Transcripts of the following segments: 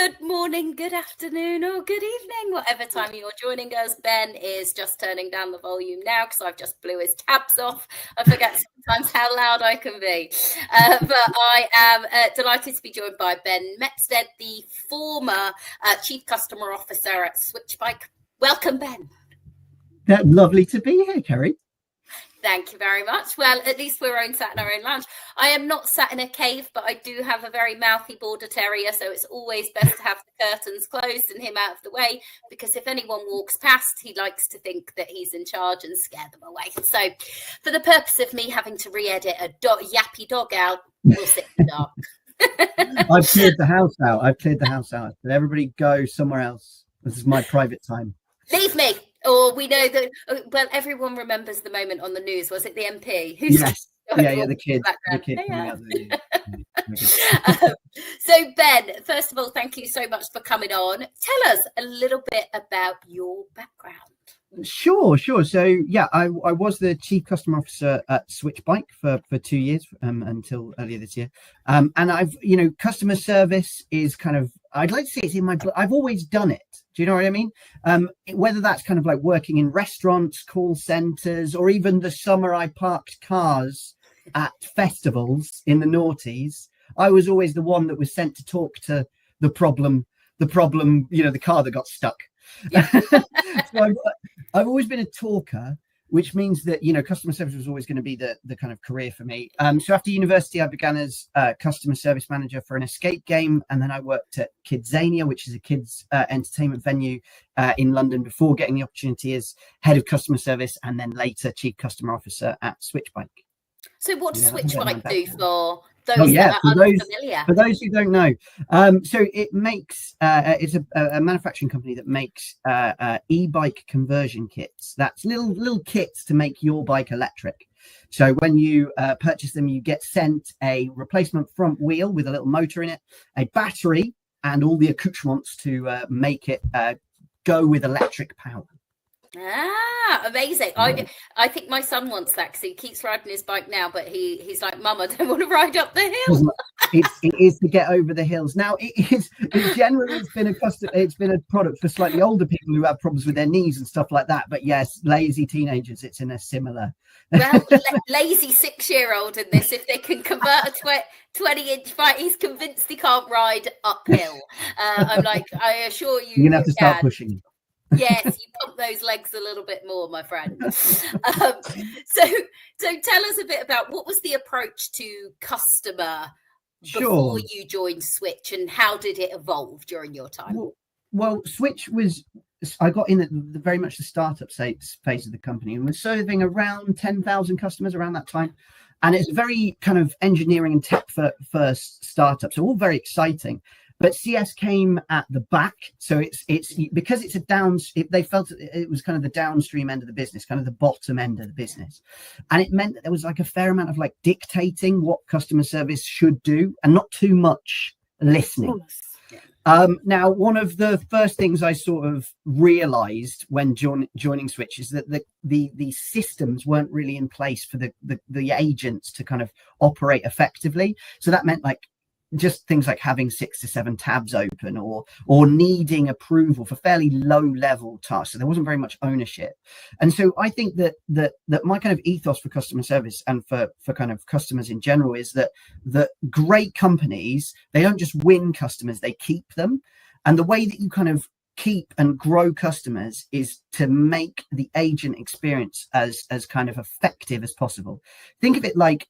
Good morning, good afternoon, or good evening, whatever time you're joining us. Ben is just turning down the volume now because I've just blew his tabs off. I forget sometimes how loud I can be. But I am delighted to be joined by Ben Mepstead, the former Chief Customer Officer at Swytch. Welcome, Ben. Lovely to be here, Kerry. Thank you very much. Well, at least we're sat in our own lounge. I am not sat in a cave, but I do have a very mouthy border terrier, so it's always best to have the curtains closed and him out of the way, because if anyone walks past, he likes to think that he's in charge and scare them away. So for the purpose of me having to re-edit a yappy dog out, we'll sit in the dark. I've cleared the house out. But everybody go somewhere else. This is my private time. Leave me. Or we know that, well, everyone remembers the moment on the news. Was it the MP? Yes. Yeah, the kid coming out of the news. So, Ben, first of all, thank you so much for coming on. Tell us a little bit about your background. Sure. So, yeah, I was the Chief Customer Officer at Swytch for 2 years until earlier this year. And I've, customer service is kind of, I'd like to say it's in my blood. I've always done it. Do you know what I mean? Whether that's kind of like working in restaurants, call centers, or even the summer I parked cars at festivals in the noughties, I was always the one that was sent to talk to the problem, the car that got stuck. Yeah. So I've always been a talker, which means that, customer service was always going to be the kind of career for me. So after university, I began as customer service manager for an escape game. And then I worked at Kidzania, which is a kids entertainment venue in London, before getting the opportunity as head of customer service and then later chief customer officer at Swytch. So what does Swytch do for those that are unfamiliar? For those who don't know, so it makes it's a manufacturing company that makes e-bike conversion kits. That's little kits to make your bike electric. So when you purchase them, you get sent a replacement front wheel with a little motor in it, a battery, and all the accoutrements to make it go with electric power. Amazing. I think my son wants that because he keeps riding his bike now, but he's like, Mum, I don't want to ride up the hill. It is to get over the hills. Now it's been a product for slightly older people who have problems with their knees and stuff like that. But yes, lazy teenagers, it's in a similar. Well, lazy 6-year-old in this, if they can convert a 20-inch bike, he's convinced he can't ride uphill. I'm like, I assure you, you're gonna have to start pushing. Yes, you pump those legs a little bit more, my friend. So tell us a bit about what was the approach to customer before you joined Swytch, and how did it evolve during your time? Well, Swytch I got in at very much the startup phase of the company and was serving around 10,000 customers around that time. And it's very kind of engineering and tech first startup, so all very exciting. But CS came at the back, so it's because it's they felt it was kind of the downstream end of the business, kind of the bottom end of the business, and it meant that there was like a fair amount of like dictating what customer service should do, and not too much listening. Now, one of the first things I sort of realized when joining Swytch is that the systems weren't really in place for the agents to kind of operate effectively. So that meant like just things like having 6 to 7 tabs open or needing approval for fairly low level tasks. So there wasn't very much ownership. And so I think that my kind of ethos for customer service and for kind of customers in general is that great companies, they don't just win customers, they keep them. And the way that you kind of keep and grow customers is to make the agent experience as kind of effective as possible. Think of it like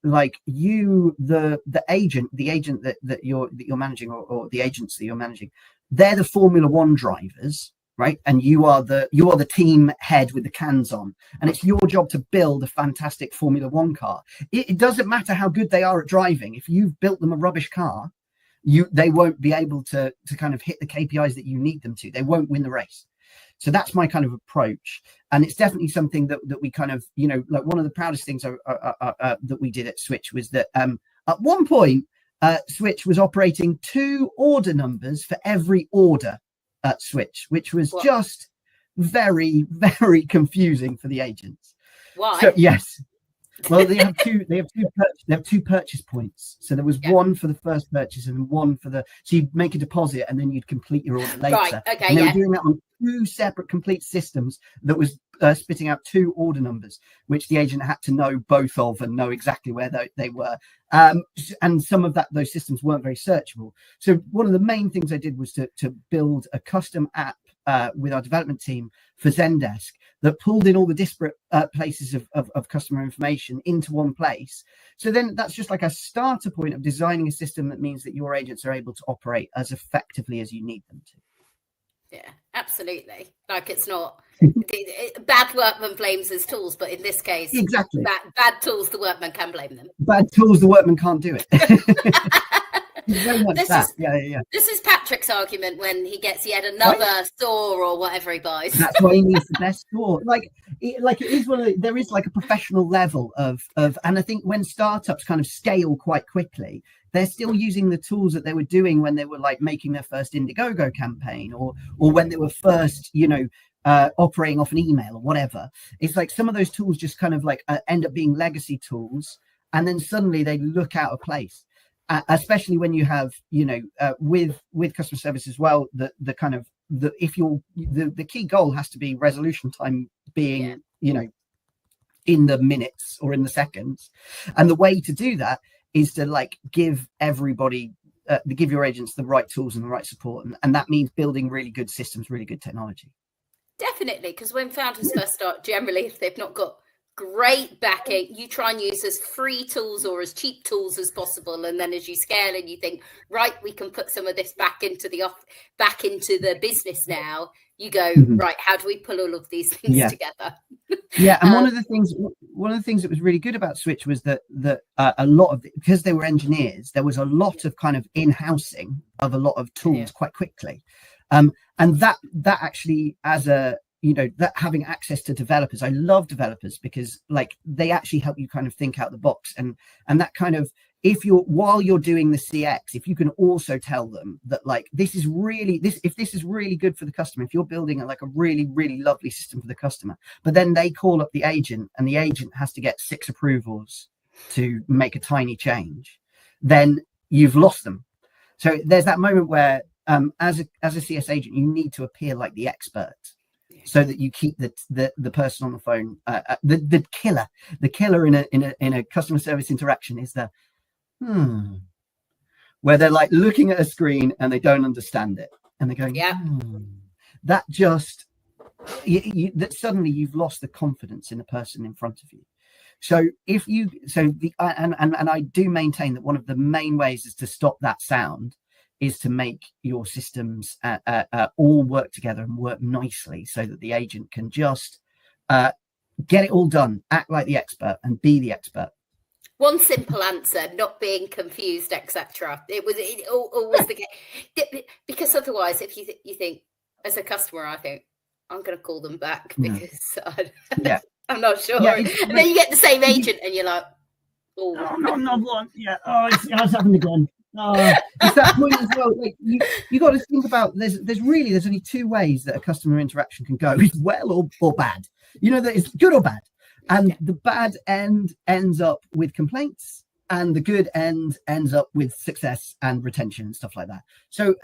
you, the agent that you're managing, or the agents that you're managing, they're the Formula One drivers, right? And you are the team head with the cans on, and it's your job to build a fantastic Formula One car. It doesn't matter how good they are at driving. If you've built them a rubbish car, they won't be able to kind of hit the KPIs that you need them to. They won't win the race. So that's my kind of approach. And it's definitely something that we kind of, like one of the proudest things that we did at Swytch was that at one point, Swytch was operating 2 order numbers for every order at Swytch, which was just very, very confusing for the agents. Why? So, yes. Well, they have two. They have two purchase points. So there was one for the first purchase and one for the. So you'd make a deposit and then you'd complete your order later. Right. Okay. And they were doing that on two separate complete systems that was spitting out two order numbers, which the agent had to know both of and know exactly where they were. And some of those systems weren't very searchable. So one of the main things I did was to build a custom app with our development team for Zendesk that pulled in all the disparate places of customer information into one place. So then that's just like a starter point of designing a system that means that your agents are able to operate as effectively as you need them to. Yeah, absolutely. Like, it's not bad workman blames his tools, but in this case, exactly, bad tools, the workman can blame them. Bad tools, the workman can't do it. Very much This is Patrick's argument when he gets yet another store or whatever he buys. That's why he needs the best store. It is there is like a professional level of, and I think when startups kind of scale quite quickly, they're still using the tools that they were doing when they were like making their first Indiegogo campaign or when they were first, operating off an email or whatever. It's like some of those tools just kind of like end up being legacy tools, and then suddenly they look out of place. Especially when you have, with customer service as well, the key goal has to be resolution time being, in the minutes or in the seconds. And the way to do that is to like give everybody, give your agents the right tools and the right support. And that means building really good systems, really good technology. Definitely, because when founders first start, generally, if they've not got great backing, you try and use as free tools or as cheap tools as possible, and then as you scale and you think, right, we can put some of this back into the business now, you go, right, how do we pull all of these things together? And one of the things that was really good about Swytch was that a lot of because they were engineers, there was a lot of kind of in-housing of a lot of tools quite quickly, and that actually, as a that having access to developers, I love developers because like they actually help you kind of think out the box, and that kind of, while you're doing the CX, if you can also tell them that like if this is really good for the customer, if you're building a really, really lovely system for the customer, but then they call up the agent and the agent has to get 6 approvals to make a tiny change, then you've lost them. So there's that moment where as a CS agent, you need to appear like the expert, so that you keep the person on the phone. The killer in a customer service interaction is the where they're like looking at a screen and they don't understand it, and they're going, that just that suddenly you've lost the confidence in the person in front of you. So I do maintain that one of the main ways is to stop that sound is to make your systems all work together and work nicely, so that the agent can just get it all done, act like the expert, and be the expert. One simple answer, not being confused, etc. It was always the case, because otherwise, if you think as a customer, I think I'm going to call them back because I'm not sure, and then you get the same agent, and you're like, oh, not one, it's happened again. It's that point as well. Like you got to think about there's only 2 ways that a customer interaction can go: it's well or bad. That it's good or bad, and the bad end ends up with complaints, and the good end ends up with success and retention and stuff like that. So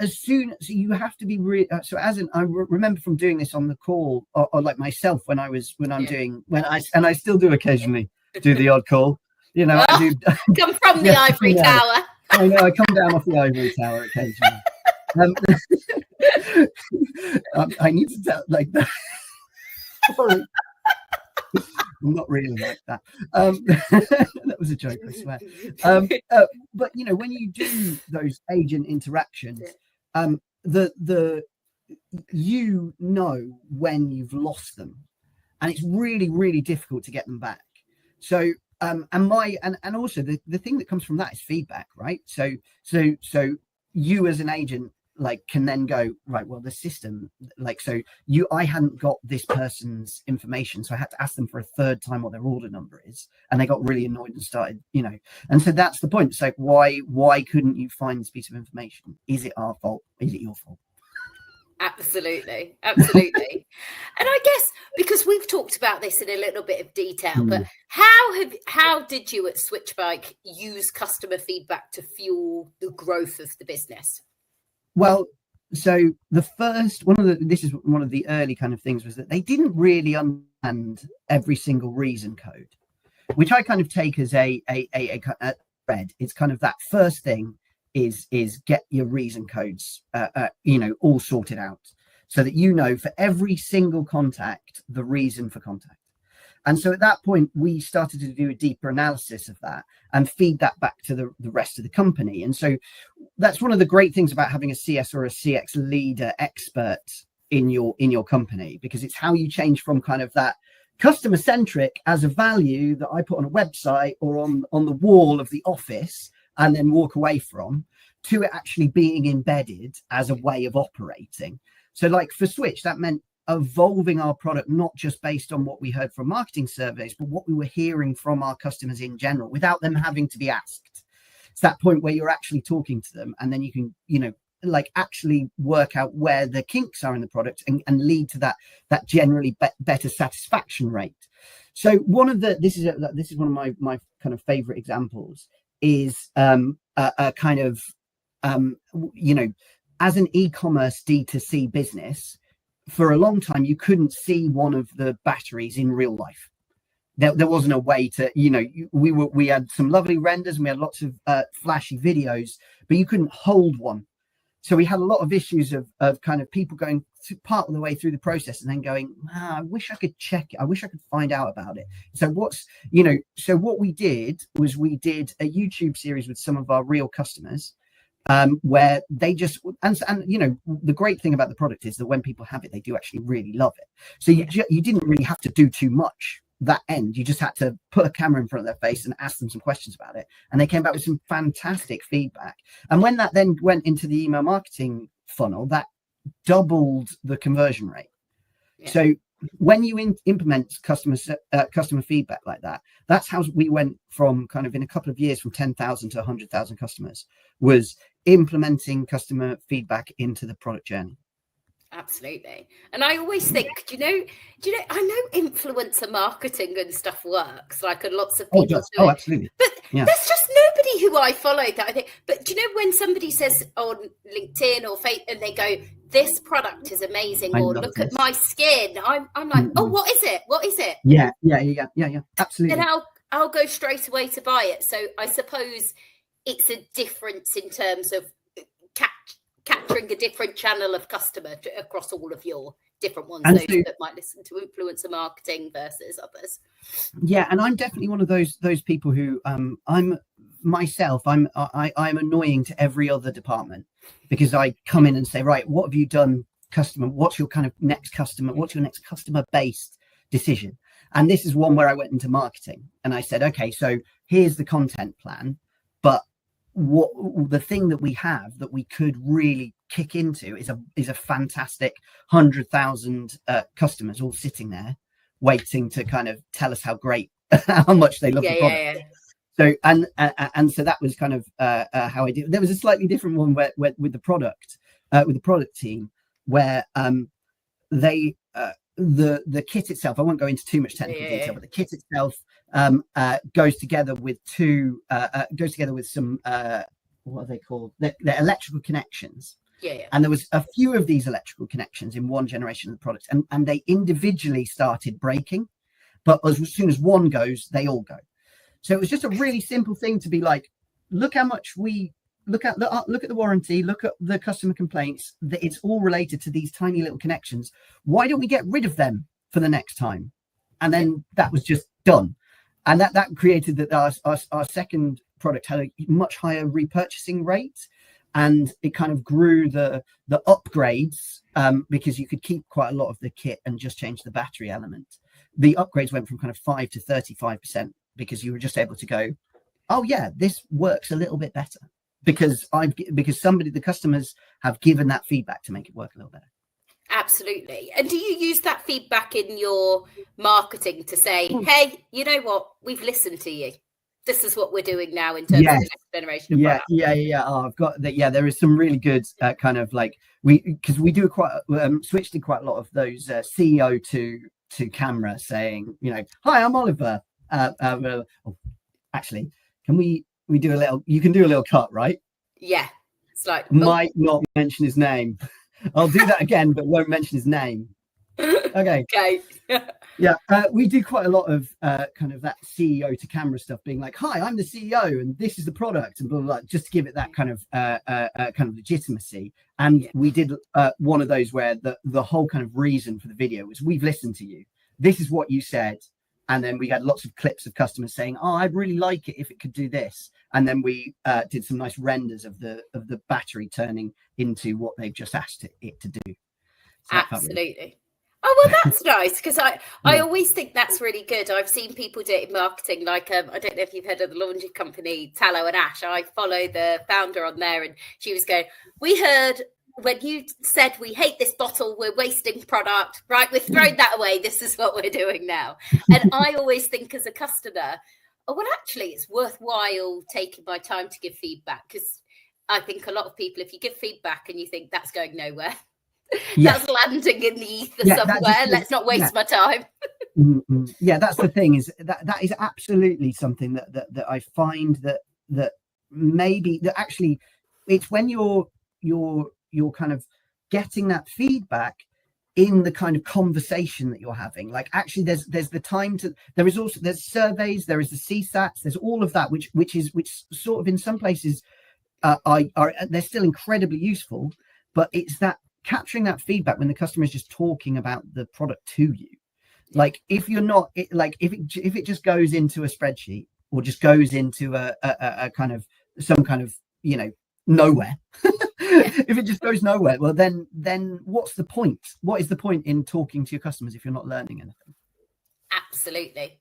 you have to be I remember from doing this on the call, or like myself when I still do occasionally do the odd call. I do come from the ivory tower. I know, I come down off the ivory tower occasionally. I need to tell like that. Sorry. I'm not really like that. That was a joke, I swear. But when you do those agent interactions, you know when you've lost them, and it's really, really difficult to get them back. So and also the thing that comes from that is feedback, right? So you as an agent can then go, right, well, the system, I hadn't got this person's information, so I had to ask them for a 3rd time what their order number is, and they got really annoyed and started, and so that's the point. It's like, why couldn't you find this piece of information? Is it our fault? Is it your fault? Absolutely. Absolutely. And I guess because we've talked about this in a little bit of detail, but how did you at Switchbike use customer feedback to fuel the growth of the business? Well, so this is one of the early kind of things, was that they didn't really understand every single reason code, which I kind of take as a thread. It's kind of that first thing is get your reason codes, all sorted out, so that you know for every single contact the reason for contact. And so at that point, we started to do a deeper analysis of that and feed that back to the rest of the company. And so that's one of the great things about having a CS or a CX leader expert in your company, because it's how you change from kind of that customer centric as a value that I put on a website or on the wall of the office and then walk away from, to it actually being embedded as a way of operating. So like for Swytch, that meant evolving our product, not just based on what we heard from marketing surveys, but what we were hearing from our customers in general, without them having to be asked. It's that point where you're actually talking to them, and then you can, actually work out where the kinks are in the product and lead to that generally better satisfaction rate. So this is one of my kind of favorite examples, is a kind of as an e-commerce D2C business, for a long time you couldn't see one of the batteries in real life. There wasn't a way to, we had some lovely renders and we had lots of flashy videos, but you couldn't hold one. So we had a lot of issues of kind of people going part of the way through the process and then going, I wish I could check it. I wish I could find out about it. So so what we did was we did a YouTube series with some of our real customers, where they just, and the great thing about the product is that when people have it, they do actually really love it. So you didn't really have to do too much that end. You just had to put a camera in front of their face and ask them some questions about it, and they came back with some fantastic feedback. And when that then went into the email marketing funnel, that doubled the conversion rate. So when you implement customer feedback like that, that's how we went from kind of, in a couple of years, from 10,000 to 100,000 customers, was implementing customer feedback into the product journey. Absolutely. And I always think, I know influencer marketing and stuff works, like lots of people do it. Absolutely. But there's just nobody who I follow that I think. But do you know when somebody says on LinkedIn or Facebook and they go, this product is amazing, or look at my skin, I'm like, oh, what is it? What is it? Yeah. Absolutely. And I'll go straight away to buy it. So I suppose it's a difference in terms of capturing a different channel of customer across all of your different ones, those that might listen to influencer marketing versus others. Yeah, and I'm definitely one of those people who I'm annoying to every other department, because I come in and say, right, what have you done, customer? What's your kind of next customer? What's your next customer based decision? And this is one where I went into marketing and I said, okay, so here's the content plan, but what the thing that we have that we could really kick into is a fantastic 100,000 customers all sitting there waiting to kind of tell us how great, how much they love the product. So and so that was kind of how I did. There was a slightly different one where with the product team, where the kit itself, I won't go into too much technical detail, but the kit itself goes together with some what are they called? They're electrical connections. And there was a few of these electrical connections in one generation of the product, and they individually started breaking, but as soon as one goes, they all go. So it was just a really simple thing to be like, look how much we look at the warranty, look at the customer complaints, that it's all related to these tiny little connections. Why don't we get rid of them for the next time? And then that was just done. And that created that our second product had a much higher repurchasing rate, and it kind of grew the upgrades, because you could keep quite a lot of the kit and just change the battery element. The upgrades went from kind of 5 to 35%, because you were just able to go, oh yeah, this works a little bit better, because the customers have given that feedback to make it work a little better. Absolutely. And do you use that feedback in your marketing to say, hey, you know what, we've listened to you? this is what we're doing now in terms of the next generation of products. Oh, I've got that. Yeah, there is some really good kind of like because we do quite Swytch did quite a lot of those CEO to camera saying, you know, hi, I'm Oliver. Actually, can we do a little? You can do a little cut, right? Yeah, it's like might not mention his name. I'll do that again, but won't mention his name. Okay. Yeah, we do quite a lot of kind of that CEO to camera stuff, being like, "Hi, I'm the CEO, and this is the product," and blah blah, blah, just to give it that kind of legitimacy. And we did one of those where the whole kind of reason for the video was, "We've listened to you. This is what you said," and then we had lots of clips of customers saying, "Oh, I'd really like it if it could do this," and then we did some nice renders of the battery turning into what they've just asked it to do. So absolutely. Oh, well, that's nice, because I always think that's really good. I've seen people do it in marketing, like I don't know if you've heard of the laundry company Tallow and Ash. I follow the founder on there, and she was going, "We heard when you said we hate this bottle, we're wasting product, right? We're throwing that away. This is what we're doing now." And I always think as a customer, oh, well, actually, it's worthwhile taking my time to give feedback, because I think a lot of people, if you give feedback and you think that's going nowhere, that's landing in the ether somewhere. Let's not waste my time. Yeah, that's the thing, is that is absolutely something that I find that maybe that actually it's when you're kind of getting that feedback in the kind of conversation that you're having. Like, actually there's the time to, there's surveys, there is the CSATs, there's all of that, which sort of in some places they're still incredibly useful, but it's that capturing that feedback when the customer is just talking about the product to you. Like, if you're not like, if it just goes into a spreadsheet or just goes into a kind of some kind of, you know, nowhere, if it just goes nowhere, well then what's the point? What is the point in talking to your customers if you're not learning anything? Absolutely.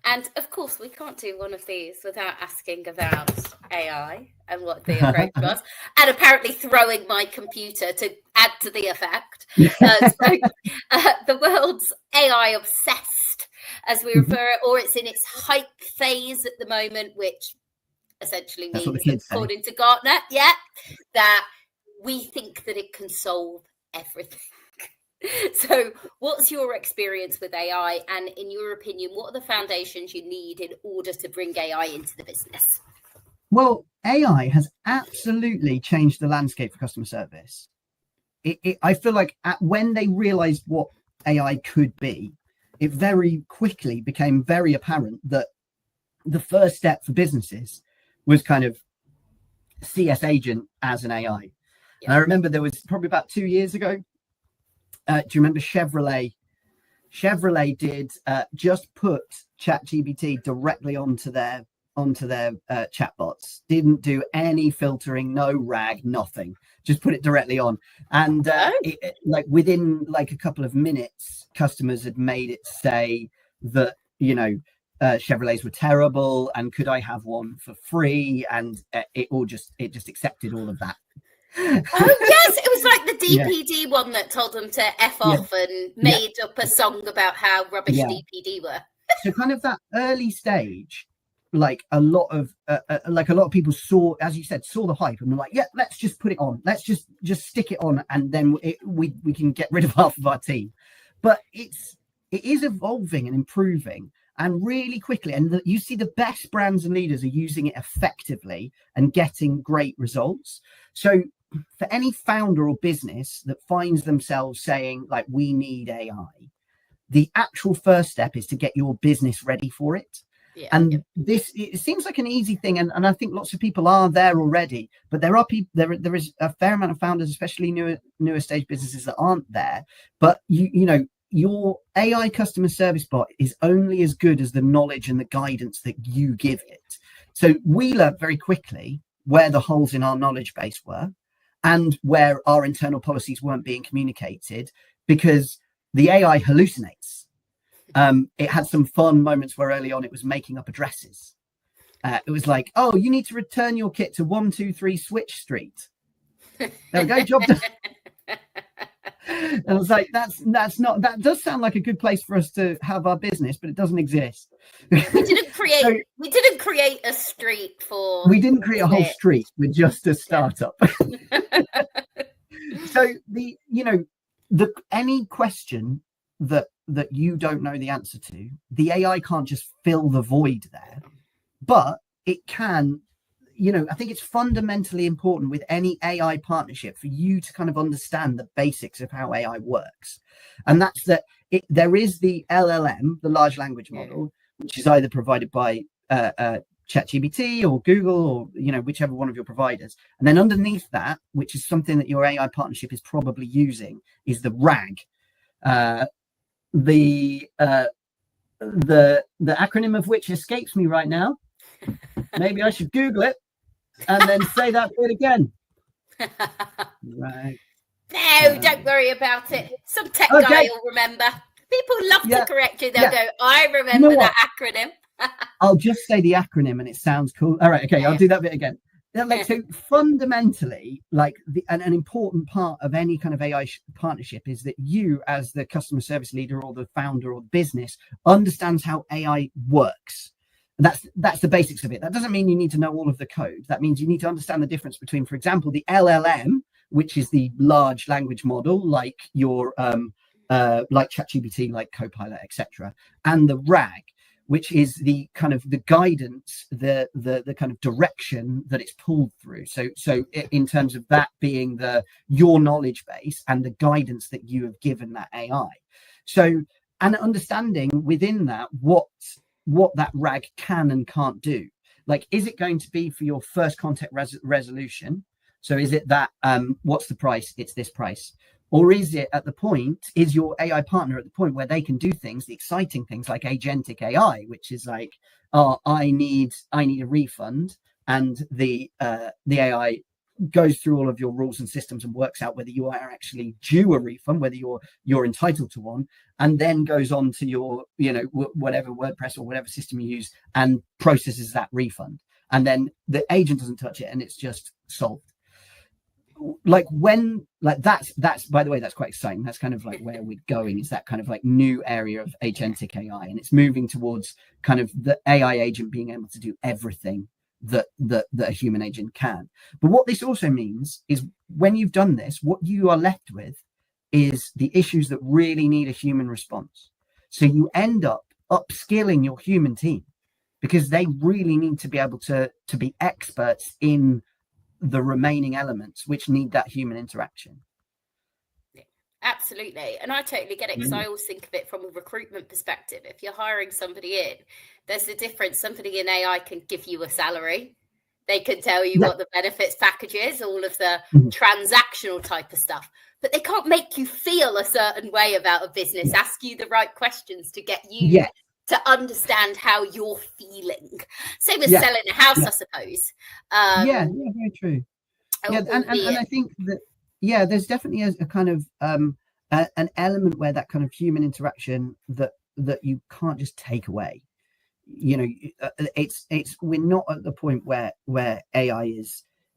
And of course, we can't do one of these without asking about AI and what the approach was, and apparently throwing my computer to add to the effect. The world's AI obsessed, as we refer it, or it's in its hype phase at the moment, which essentially means, according to Gartner, that we think that it can solve everything. So what's your experience with AI, and in your opinion, what are the foundations you need in order to bring AI into the business? Well, AI has absolutely changed the landscape for customer service. I feel like when they realized what AI could be, it very quickly became very apparent that the first step for businesses was kind of CS agent as an AI. And I remember there was probably about 2 years ago, do you remember Chevrolet? Chevrolet did just put ChatGPT directly onto their chatbots. Didn't do any filtering, no RAG, nothing. Just put it directly on, and like within like a couple of minutes, customers had made it say that, you know, Chevrolets were terrible, and could I have one for free? And it just accepted all of that. Oh yes, it was like the DPD one that told them to F off and made up a song about how rubbish DPD were. So kind of that early stage, like a lot of people saw, as you said, saw the hype and were like, yeah, let's just put it on, let's just stick it on, and then we can get rid of half of our team. But it is evolving and improving, and really quickly, and you see the best brands and leaders are using it effectively and getting great results. So for any founder or business that finds themselves saying, like, we need AI, the actual first step is to get your business ready for it. It seems like an easy thing, and I think lots of people are there already, but there are people, there is a fair amount of founders, especially newer stage businesses, that aren't there. But you know, your AI customer service bot is only as good as the knowledge and the guidance that you give it. So we learned very quickly where the holes in our knowledge base were, and where our internal policies weren't being communicated, because the AI hallucinates. It had some fun moments where early on it was making up addresses. It was like, oh, you need to return your kit to 123 Swytch Street. There we go, job done. And I was like, that's not, that does sound like a good place for us to have our business, but it doesn't exist. We didn't create a street for. We didn't create a whole street. We're just a startup. So any question that you don't know the answer to, the AI can't just fill the void there, but it can. I think it's fundamentally important with any AI partnership for you to kind of understand the basics of how AI works. And that's that there is the LLM, the large language model, which is either provided by ChatGPT or Google or, whichever one of your providers. And then underneath that, which is something that your AI partnership is probably using, is the RAG. The acronym of which escapes me right now. Maybe I should Google it. And then say that bit again. Right. No, don't worry about it. Some tech guy will remember. People love to correct you. They'll go, I remember that acronym. I'll just say the acronym and it sounds cool. All right, okay, I'll do that bit again. So fundamentally, an important part of any kind of AI partnership is that you, as the customer service leader or the founder or the business, understands how AI works. That's the basics of it. That doesn't mean you need to know all of the code. That means you need to understand the difference between, for example, the LLM, which is the large language model, like your like ChatGPT, like Copilot, etc., and the RAG, which is the kind of the guidance, the kind of direction that it's pulled through. So in terms of that being your knowledge base and the guidance that you have given that AI. So, and understanding within that what that RAG can and can't do. Like, is it going to be for your first contact resolution? So is it that, what's the price? It's this price. Or is it is your AI partner at the point where they can do things, the exciting things like agentic AI, which is like, I need a refund, and the AI goes through all of your rules and systems and works out whether you are actually due a refund, whether you're entitled to one, and then goes on to your, whatever WordPress or whatever system you use and processes that refund. And then the agent doesn't touch it and it's just solved. That's by the way, that's quite exciting. That's kind of like where we're going, is that kind of like new area of agentic AI, and it's moving towards kind of the AI agent being able to do everything that a human agent can. But what this also means is when you've done this, what you are left with is the issues that really need a human response. So you end up upskilling your human team because they really need to be able to be experts in the remaining elements which need that human interaction. Absolutely. And I totally get it, because I always think of it from a recruitment perspective. If you're hiring somebody in, there's a difference. Somebody in AI can give you a salary. They can tell you what the benefits package is, all of the transactional type of stuff. But they can't make you feel a certain way about a business, ask you the right questions to get you to understand how you're feeling. Same as selling a house, I suppose. Very true. And I think that, there's definitely a kind of an element where that kind of human interaction that you can't just take away. It's we're not at the point where AI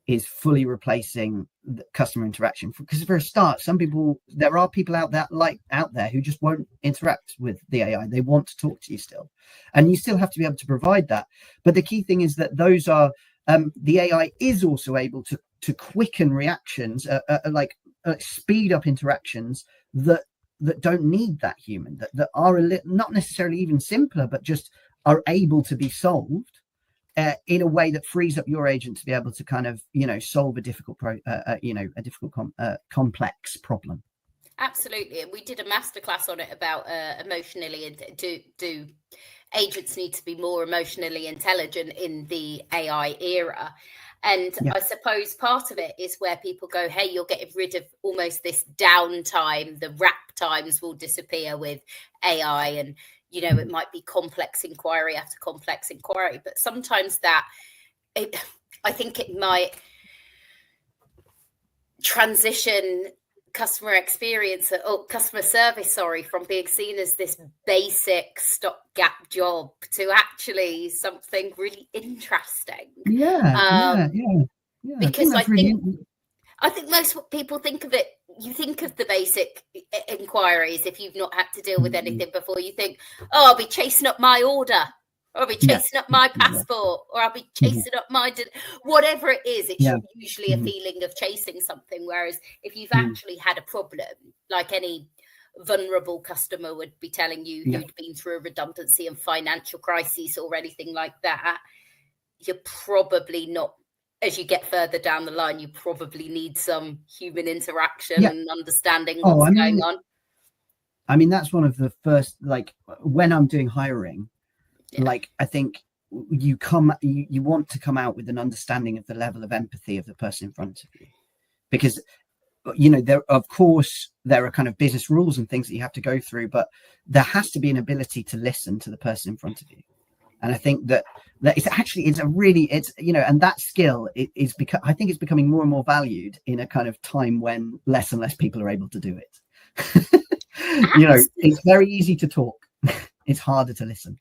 is fully replacing the customer interaction. Because for a start, there are people out there who just won't interact with the AI. They want to talk to you still, and you still have to be able to provide that. But the key thing is that those are the AI is also able to quicken reactions, speed up interactions that don't need that human, that are not necessarily even simpler, but just are able to be solved in a way that frees up your agent to be able to kind of, solve a difficult, complex problem. Absolutely. And we did a masterclass on it about emotionally, and do agents need to be more emotionally intelligent in the AI era. And I suppose part of it is where people go, hey, you're getting rid of almost this downtime. The wrap times will disappear with AI, and, it might be complex inquiry after complex inquiry. But sometimes I think it might transition customer service, from being seen as this basic stopgap job to actually something really interesting. Because I think I think most people think of it, you think of the basic inquiries. If you've not had to deal with anything before, you think, oh, I'll be chasing up my order, or I'll be chasing up my passport, or I'll be chasing up my, whatever it is, it's usually a feeling of chasing something. Whereas if you've actually had a problem, like any vulnerable customer would be telling you who'd been through a redundancy and financial crisis or anything like that, you're probably not, as you get further down the line, you probably need some human interaction and understanding what's going on. I mean, that's one of the first, like, when I'm doing hiring, like, I think you want to come out with an understanding of the level of empathy of the person in front of you, because, you know, there are kind of business rules and things that you have to go through, but there has to be an ability to listen to the person in front of you. And I think that it's you know, and that skill I think it's becoming more and more valued in a kind of time when less and less people are able to do it. You know, it's very easy to talk. It's harder to listen.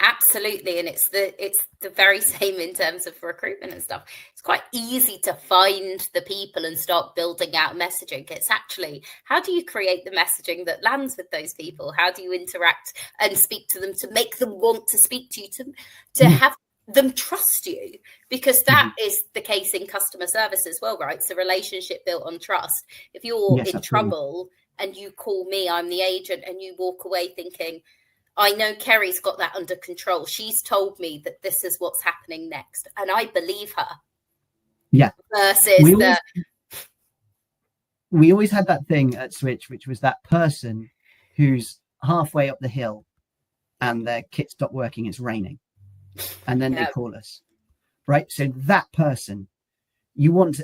Absolutely. And it's the very same in terms of recruitment and stuff. It's quite easy to find the people and start building out messaging. It's actually, how do you create the messaging that lands with those people? How do you interact and speak to them to make them want to speak to you, to have them trust you? Because that is the case in customer service as well, right? It's a relationship built on trust. If you're in trouble and you call me, I'm the agent, and you walk away thinking, I know Kerry's got that under control. She's told me that this is what's happening next, and I believe her. Yeah. Versus we always had that thing at Swytch, which was that person who's halfway up the hill and their kit stopped working. It's raining, and then they call us, right? So that person,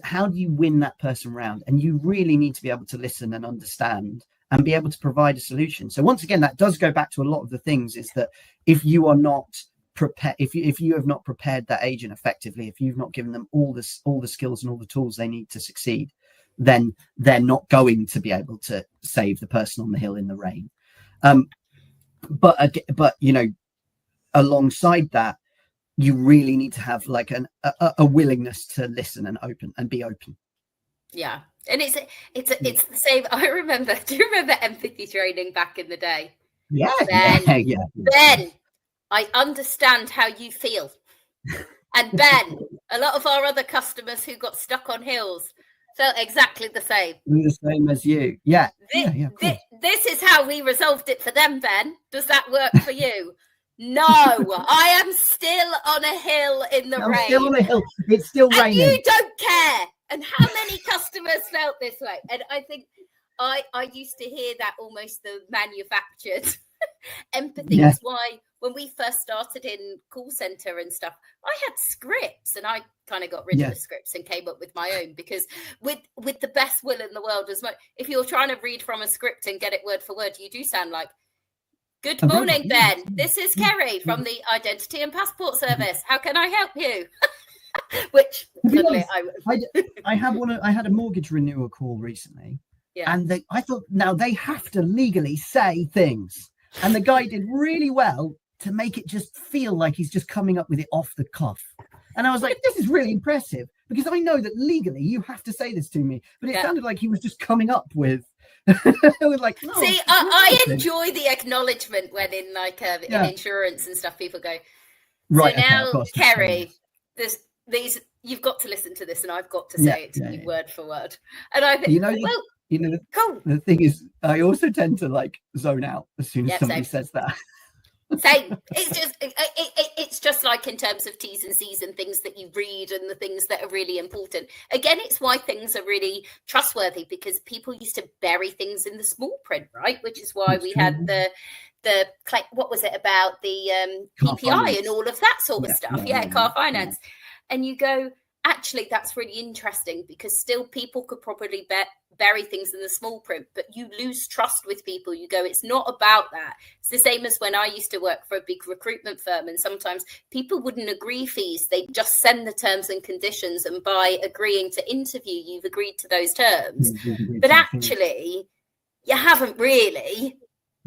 how do you win that person round? And you really need to be able to listen and understand and be able to provide a solution. So once again, that does go back to a lot of the things, is that if you are not prepared, if you have not prepared that agent effectively, if you've not given them all the skills and all the tools they need to succeed, then they're not going to be able to save the person on the hill in the rain. But you know, alongside that, you really need to have like a willingness to listen and be open. Yeah. And it's the same. I remember. Do you remember empathy training back in the day? Yeah. Ben, I understand how you feel. And Ben, a lot of our other customers who got stuck on hills felt exactly the same. The same as you. Yeah. This is how we resolved it for them, Ben. Does that work for you? No, I am still on a hill in the rain. Still on a hill. It's still raining. You don't care. And how many customers felt this way? And I think I used to hear that almost the manufactured empathy is why when we first started in call center and stuff, I had scripts, and I kind of got rid of the scripts and came up with my own, because with the best will in the world, if you're trying to read from a script and get it word for word, you do sound like, good morning, Ben. This is Kerry from the Identity and Passport Service. How can I help you? Which I had a mortgage renewal call recently, and I thought, now they have to legally say things, and the guy did really well to make it just feel like he's just coming up with it off the cuff. And I was like, this is really impressive, because I know that legally you have to say this to me, but it sounded like he was just coming up with like, no, see, I enjoy the acknowledgement when in like in insurance and stuff, people go, right, so now Kerry, these you've got to listen to this, and I've got to say it to you word for word. And I think, the thing is, I also tend to like zone out as soon as somebody says that. Same. It's just like in terms of T's and C's and things that you read and the things that are really important. Again, it's why things are really trustworthy, because people used to bury things in the small print, right? Which is why we had the what was it about the PPI and all of that sort of stuff? Car finance. And you go, actually, that's really interesting, because still people could probably bury things in the small print, but you lose trust with people. You go, it's not about that. It's the same as when I used to work for a big recruitment firm, and sometimes people wouldn't agree fees. They'd just send the terms and conditions, and by agreeing to interview, you've agreed to those terms. But actually, you haven't really.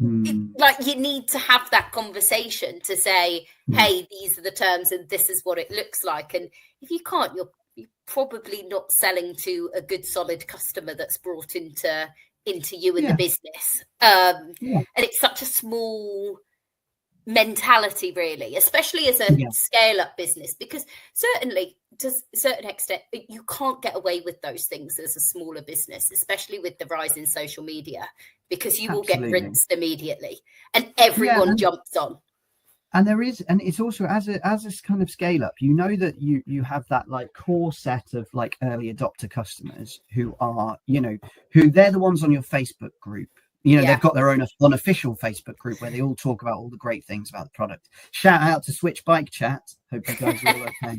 Like, you need to have that conversation to say, hey, these are the terms and this is what it looks like. And if you can't, you're probably not selling to a good solid customer that's brought into you in the business. And it's such a small mentality, really, especially as a scale up business, because certainly to a certain extent you can't get away with those things as a smaller business, especially with the rise in social media, because you will get rinsed immediately and everyone jumps on. And it's also as a kind of scale up, you know, that you have that like core set of like early adopter customers who are, you know, who they're the ones on your Facebook group. You know, they've got their own unofficial Facebook group where they all talk about all the great things about the product. Shout out to Swytch Bike Chat. Hope you guys are all okay.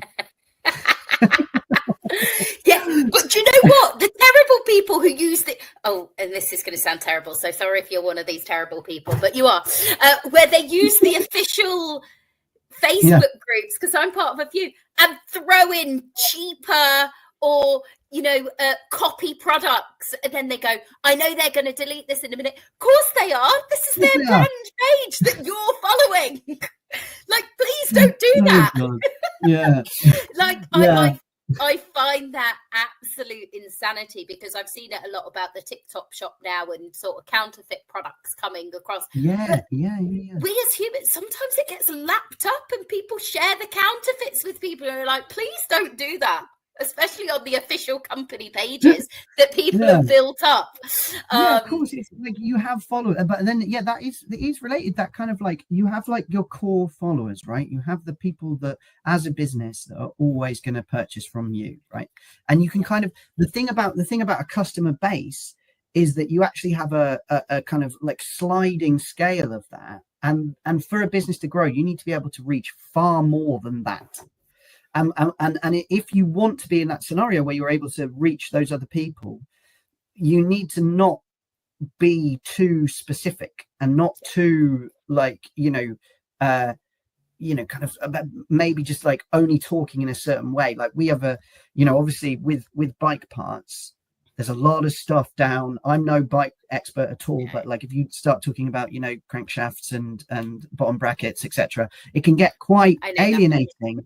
But do you know what? The terrible people who use and this is going to sound terrible, so sorry if you're one of these terrible people, but you are, where they use the official Facebook groups, because I'm part of a few, and throw in cheaper or, you know, copy products, and then they go, I know they're going to delete this in a minute. Of course they are. This is their brand page that you're following. Like, please don't do that. I find that absolute insanity, because I've seen it a lot about the TikTok shop now and sort of counterfeit products coming across. We as humans, sometimes it gets lapped up and people share the counterfeits with people and are like, please don't do that, especially on the official company pages that people have built up. Of course, it's like you have followers, but then that is related. That kind of like, you have like your core followers, right? You have the people that as a business that are always going to purchase from you, right? And you can kind of, the thing about a customer base is that you actually have a kind of like sliding scale of that, and for a business to grow, you need to be able to reach far more than that. And if you want to be in that scenario where you're able to reach those other people, you need to not be too specific and not too like, kind of maybe just like only talking in a certain way. Like we have obviously with bike parts, there's a lot of stuff down. I'm no bike expert at all, but like if you start talking about, crankshafts and bottom brackets, etc., it can get quite alienating.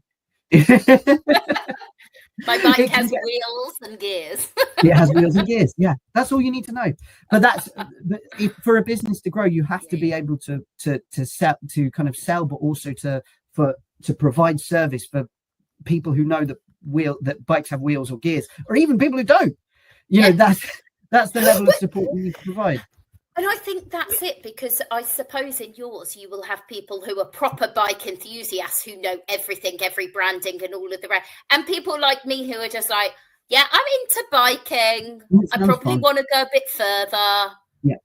My bike has wheels and gears. It has wheels and gears. Yeah, that's all you need to know. But for a business to grow, you have to be able to sell, to kind of sell, but also to provide service for people who know that bikes have wheels or gears, or even people who don't. That's the level of support you need to provide. And I think that's it, because I suppose in yours, you will have people who are proper bike enthusiasts who know everything, every branding and all of the rest. And people like me who are just like, I'm into biking. I probably want to go a bit further. Yeah.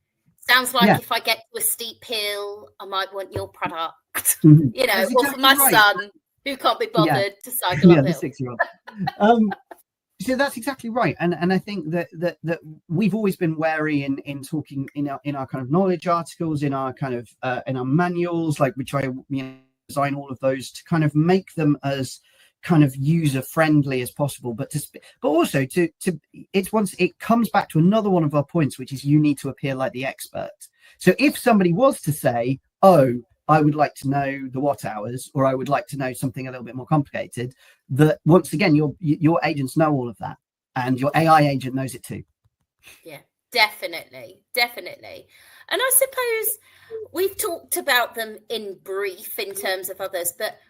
Sounds like if I get to a steep hill, I might want your product, exactly, or for my son who can't be bothered to cycle uphill. The 6-year-old. So that's exactly right, and I think that we've always been wary in talking in our kind of knowledge articles, in our kind of in our manuals, like we try design all of those to kind of make them as kind of user friendly as possible, but also to it comes back to another one of our points, which is you need to appear like the expert. So if somebody was to say, I would like to know the watt hours, or I would like to know something a little bit more complicated, that once again, your agents know all of that, and your AI agent knows it too. Yeah, definitely. And I suppose we've talked about them in brief in terms of others, but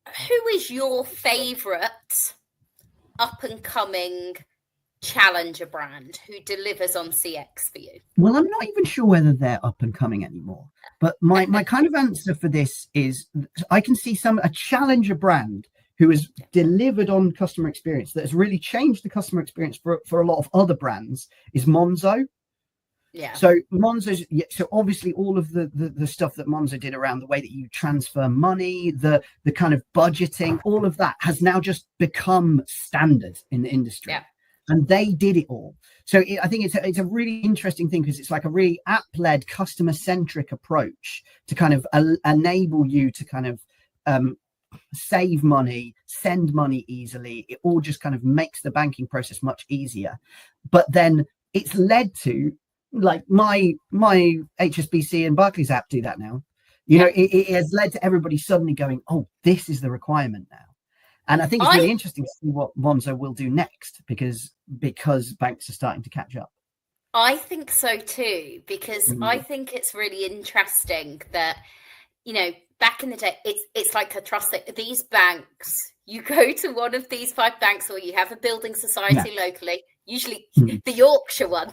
who is your favorite up and coming challenger brand who delivers on CX for you? Well, I'm not even sure whether they're up and coming anymore, but my kind of answer for this is I can see a challenger brand who has delivered on customer experience, that has really changed the customer experience for a lot of other brands, is Monzo. Yeah. So Monzo's, so obviously all of the stuff that Monzo did around the way that you transfer money, the kind of budgeting, all of that has now just become standard in the industry. Yeah. And they did it all. So I think it's a really interesting thing, because it's like a really app-led, customer-centric approach to kind of enable you to kind of save money, send money easily. It all just kind of makes the banking process much easier. But then it's led to, like, my HSBC and Barclays app do that now. It has led to everybody suddenly going, oh, this is the requirement now. And I think it's really interesting to see what Monzo will do next, because banks are starting to catch up. I think so too, because I think it's really interesting that, back in the day, it's like a trust that these banks, you go to one of these 5 banks, or you have a building society locally, usually the Yorkshire one.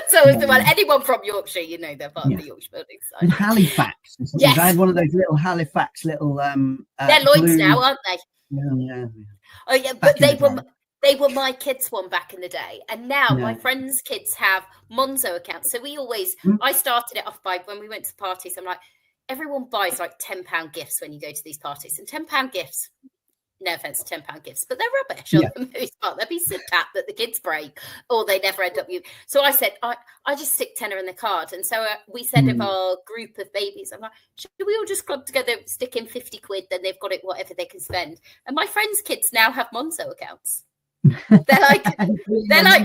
So it's the one, anyone from Yorkshire, they're part of the Yorkshire building society. And Halifax. Yes. I had one of those little Halifax they're Lloyds blue... now, aren't they? Yeah. Oh yeah, but they were my kids' one back in the day, and now my friends' kids have Monzo accounts. So we always, I started it off by, when we went to parties, I'm like, everyone buys like £10 gifts when you go to these parties, and £10 gifts, no offense to £10 gifts, but they're rubbish on the most part. They'll be sit tap that the kids break, or they never end up using. So I said, I just stick tenner in the card. And so we said of our group of babies, I'm like, should we all just club together, stick in 50 quid, then they've got it, whatever they can spend. And my friends' kids now have Monzo accounts. They're like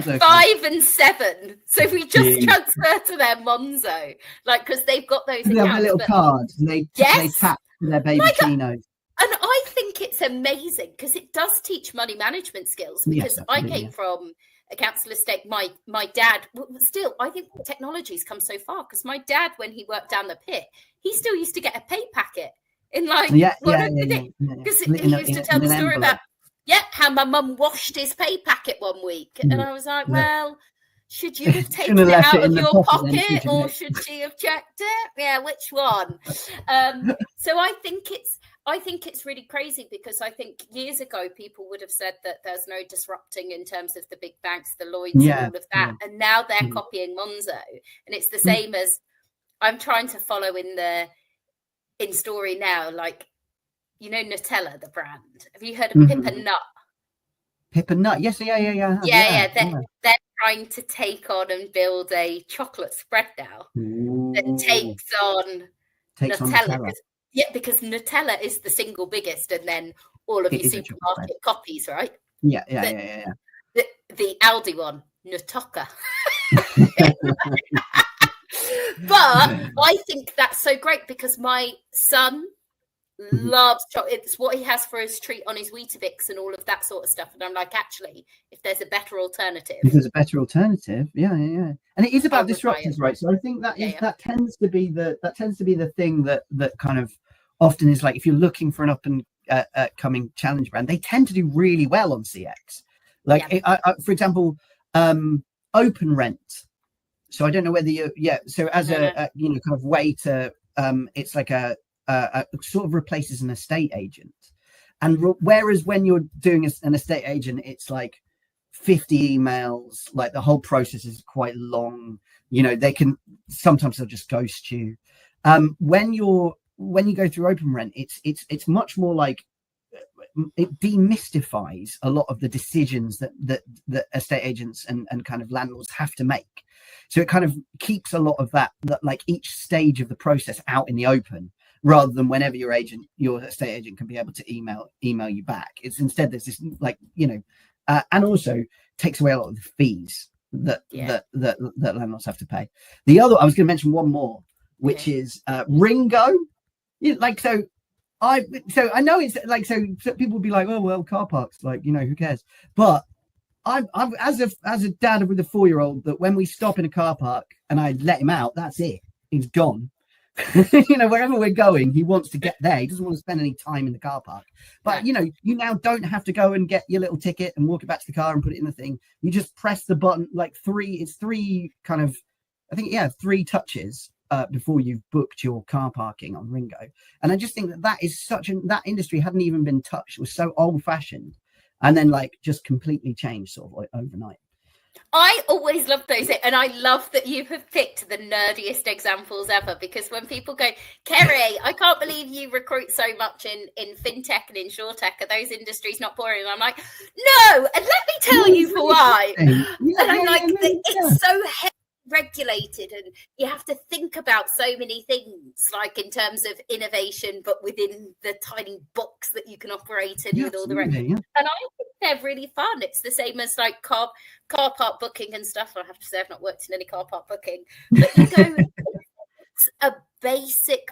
5 and 7. So if we just transfer to their Monzo, like, because they've got those accounts. They have a little card, and they tap their baby chinos. And I think it's amazing, because it does teach money management skills, because I came from a council estate. My dad, still, I think technology's come so far, because my dad, when he worked down the pit, he still used to get a pay packet in like, because he used to tell the story about, how my mum washed his pay packet one week. And I was like, well, should you have taken it out of your pocket, or should she have checked it? Yeah, which one? So I think it's really crazy, because I think years ago people would have said that there's no disrupting in terms of the big banks, the Lloyds and all of that. And now they're copying Monzo. And it's the same as, I'm trying to follow in story now, like, Nutella, the brand. Have you heard of Pip and Nut? Pip and Nut, yes, yeah. They're trying to take on and build a chocolate spread now that takes on Nutella. Because Nutella is the single biggest, and then all of your supermarket copies, right? Yeah. The Aldi one, Nutoka. But I think that's so great, because my son loves chocolate. It's what he has for his treat on his Weetabix and all of that sort of stuff. And I'm like, actually, if there's a better alternative. Yeah. And it is about disruptors, right? So I think that tends to be the thing that kind of often is like, if you're looking for an up and coming challenge brand, they tend to do really well on CX. Like, for example, Open Rent. So I don't know whether so as a kind of way to it's like a sort of replaces an estate agent, and whereas when you're doing an estate agent, it's like 50 emails, like the whole process is quite long. They can sometimes they'll just ghost you. When you go through Open Rent, it's much more like, it demystifies a lot of the decisions that estate agents and kind of landlords have to make. So it kind of keeps a lot of that like each stage of the process out in the open, rather than whenever your estate agent can be able to email you back. It's instead there's this like, and also takes away a lot of the fees that landlords have to pay. The other, I was going to mention one more, which is Ringo. I know it's like, so people will be like, oh well, car parks, like, who cares? But I'm as a dad with a 4-year-old, that when we stop in a car park and I let him out, that's it. He's gone. Wherever we're going, he wants to get there. He doesn't want to spend any time in the car park. But you now don't have to go and get your little ticket and walk it back to the car and put it in the thing. You just press the button, like three kind of, I think, 3 touches before you've booked your car parking on Ringo. And I just think that is that industry hadn't even been touched. It was so old fashioned, and then like just completely changed sort of like overnight. I always love those, and I love that you have picked the nerdiest examples ever, because when people go, Kerry, I can't believe you recruit so much in fintech and insurtech, are those industries not boring? And I'm like, no, and let me tell you for why. It's so heavily regulated, and you have to think about so many things, like in terms of innovation, but within the tiny box that you can operate in with all the rest. And I think they're really fun. It's the same as like car park booking and stuff. I have to say I've not worked in any car park booking, but you go, it's a basic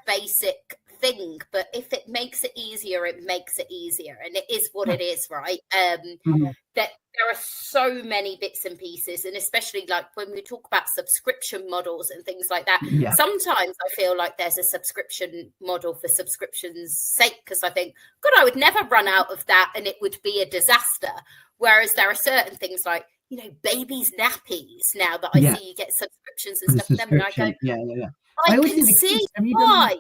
thing, but if it makes it easier, it makes it easier, and it is what it is, right? That there are so many bits and pieces, and especially like when we talk about subscription models and things like that, sometimes I feel like there's a subscription model for subscription's sake, because I think, God, I would never run out of that and it would be a disaster. Whereas there are certain things like, you know, babies' nappies now that I see you get subscriptions and stuff for them, and I go, I can see why.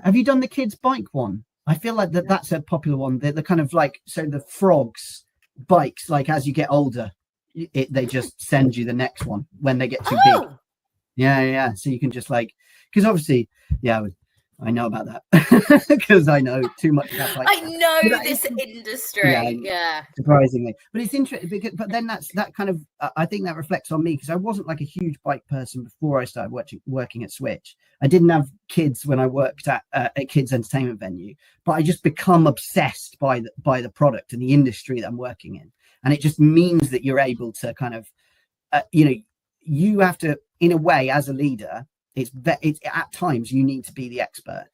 Have you done the kids' bike one? I feel like that's a popular one. The kind of like, so the frogs bikes, like as you get older, they just send you the next one when they get too big. Yeah. So you can just like, because obviously, I know about that because I know too much about bikes. I know this industry. Surprisingly, but it's interesting. But then that kind of, I think that reflects on me, because I wasn't like a huge bike person before I started working at Swytch. I didn't have kids when I worked at a kids entertainment venue, but I just become obsessed by the product and the industry that I'm working in, and it just means that you're able to kind of, you have to, in a way, as a leader. It's at times you need to be the expert,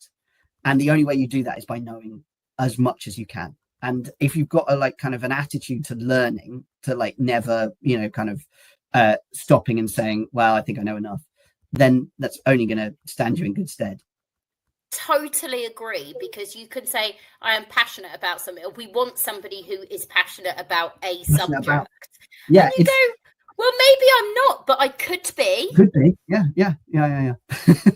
and the only way you do that is by knowing as much as you can. And if you've got a like kind of an attitude to learning, to like never kind of stopping and saying, well, I think I know enough, then that's only going to stand you in good stead. Totally agree, because you can say, I am passionate about something, or we want somebody who is passionate about a subject. And you go, well, maybe I'm not, but I could be. Could be, yeah.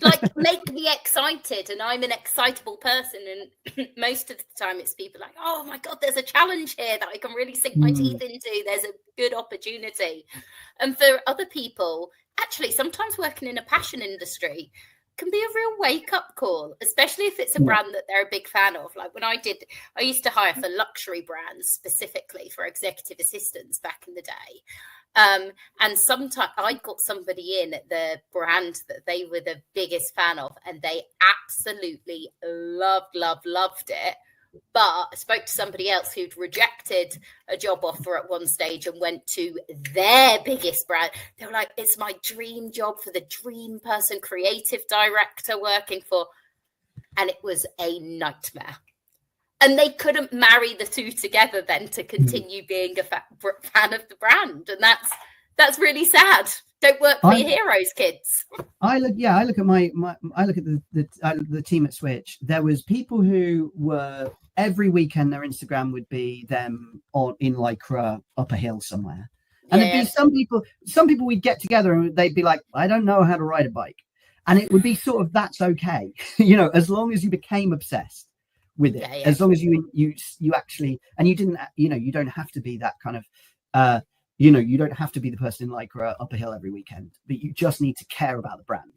Like, make me excited, and I'm an excitable person, and most of the time it's people like, oh my God, there's a challenge here that I can really sink my teeth into. There's a good opportunity. And for other people, actually, sometimes working in a passion industry can be a real wake-up call, especially if it's a brand that they're a big fan of. Like when I used to hire for luxury brands specifically for executive assistants back in the day. And sometimes I got somebody in at the brand that they were the biggest fan of, and they absolutely loved it. But I spoke to somebody else who'd rejected a job offer at one stage and went to their biggest brand. They were like, it's my dream job for the dream person, creative director working for. And it was a nightmare. And they couldn't marry the two together then to continue being a fan of the brand. And that's really sad. Don't work for your heroes, kids. I look at the team at Swytch. There was people who were, every weekend their Instagram would be them in Lycra up a hill somewhere. And there'd be some people we'd get together and they'd be like, I don't know how to ride a bike. And it would be sort of, that's okay. As long as you became obsessed with it, as long as you actually, and you didn't, you don't have to be that kind of, you don't have to be the person in Lycra up a hill every weekend, but you just need to care about the brand.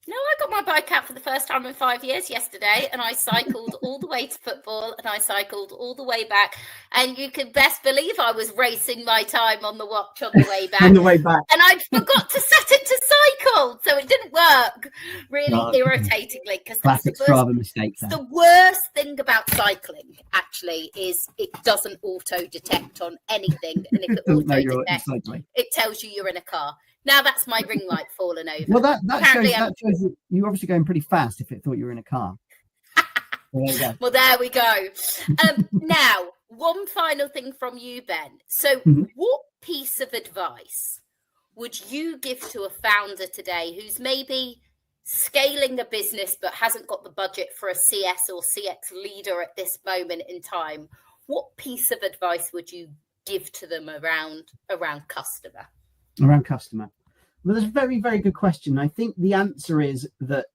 No, I got my bike out for the first time in 5 years yesterday, and I cycled all the way to football, and I cycled all the way back, and you can best believe I was racing my time on the watch on the way back. On the way back. And I forgot to set it to cycle, so it didn't work, really irritatingly. Because classic Strava mistake. The worst thing about cycling, actually, is it doesn't auto-detect on anything, and if it auto-detects, it tells you you're in a car. Now that's my ring light fallen over. Well, that shows you're obviously going pretty fast if it thought you were in a car. Well, there we go. Now, one final thing from you, Ben. So what piece of advice would you give to a founder today who's maybe scaling a business but hasn't got the budget for a CS or CX leader at this moment in time? What piece of advice would you give to them around customer? Around customer? Well, that's a very, very good question. I think the answer is that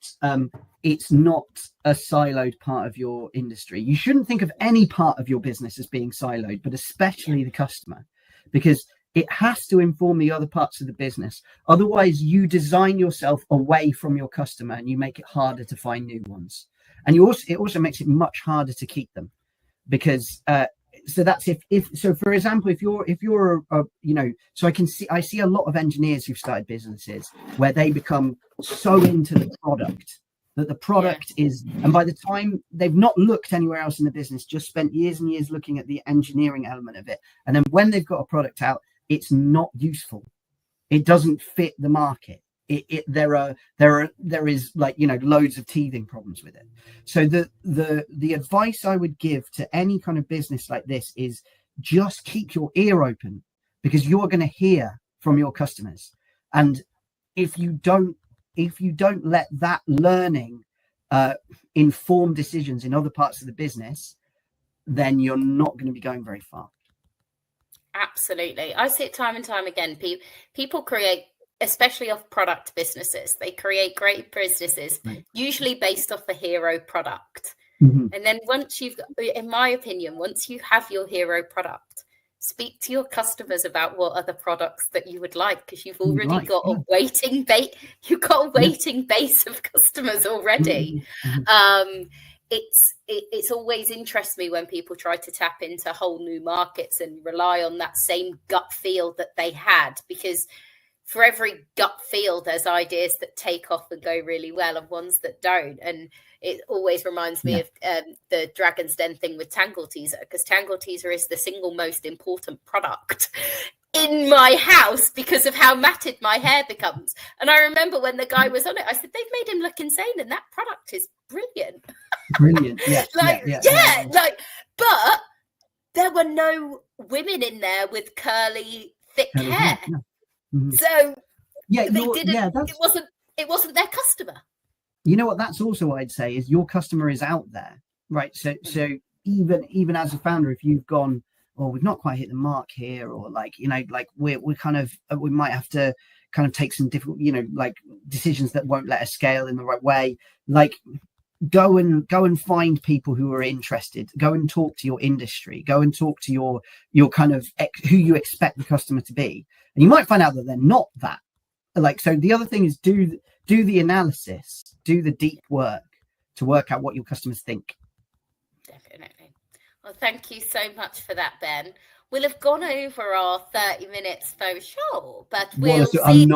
it's not a siloed part of your industry. You shouldn't think of any part of your business as being siloed, but especially the customer, because it has to inform the other parts of the business. Otherwise, you design yourself away from your customer and you make it harder to find new ones. And it also makes it much harder to keep them, because so that's so for example, if you're so I see a lot of engineers who've started businesses where they become so into the product that the product is, and by the time they've not looked anywhere else in the business, just spent years and years looking at the engineering element of it, and then when they've got a product out, it's not useful. It doesn't fit the market. there is like, you know, loads of teething problems with it. So the advice I would give to any kind of business like this is just keep your ear open, because you're going to hear from your customers. And if you don't let that learning inform decisions in other parts of the business, then you're not going to be going very far. Absolutely. I see it time and time again. People create, especially off product businesses, they create great businesses, usually based off a hero product. Mm-hmm. And then once you've got, in my opinion, once you have your hero product, speak to your customers about what other products that you would like, because you've already got a waiting base of customers already. Mm-hmm. It's always interests me when people try to tap into whole new markets and rely on that same gut feel that they had, because for every gut feel, there's ideas that take off and go really well and ones that don't. And it always reminds me of the Dragon's Den thing with Tangle Teaser, because Tangle Teaser is the single most important product in my house because of how matted my hair becomes. And I remember when the guy was on it, I said, they've made him look insane, and that product is brilliant. Brilliant. Yeah. But there were no women in there with curly, thick hair. Yeah. Mm-hmm. So they didn't. It wasn't their customer. You know what? That's also what I'd say is your customer is out there, right? So even as a founder, if you've gone, oh, we've not quite hit the mark here, or like, you know, like we're kind of, we might have to kind of take some different, you know, like decisions that won't let us scale in the right way. Like, go and find people who are interested. Go and talk to your industry. Go and talk to your kind of who you expect the customer to be, and you might find out that they're not that. Like, so the other thing is do the analysis, do the deep work to work out what your customers think. Definitely. Well, thank you so much for that, Ben. We'll have gone over our 30 minutes for sure, but we'll see.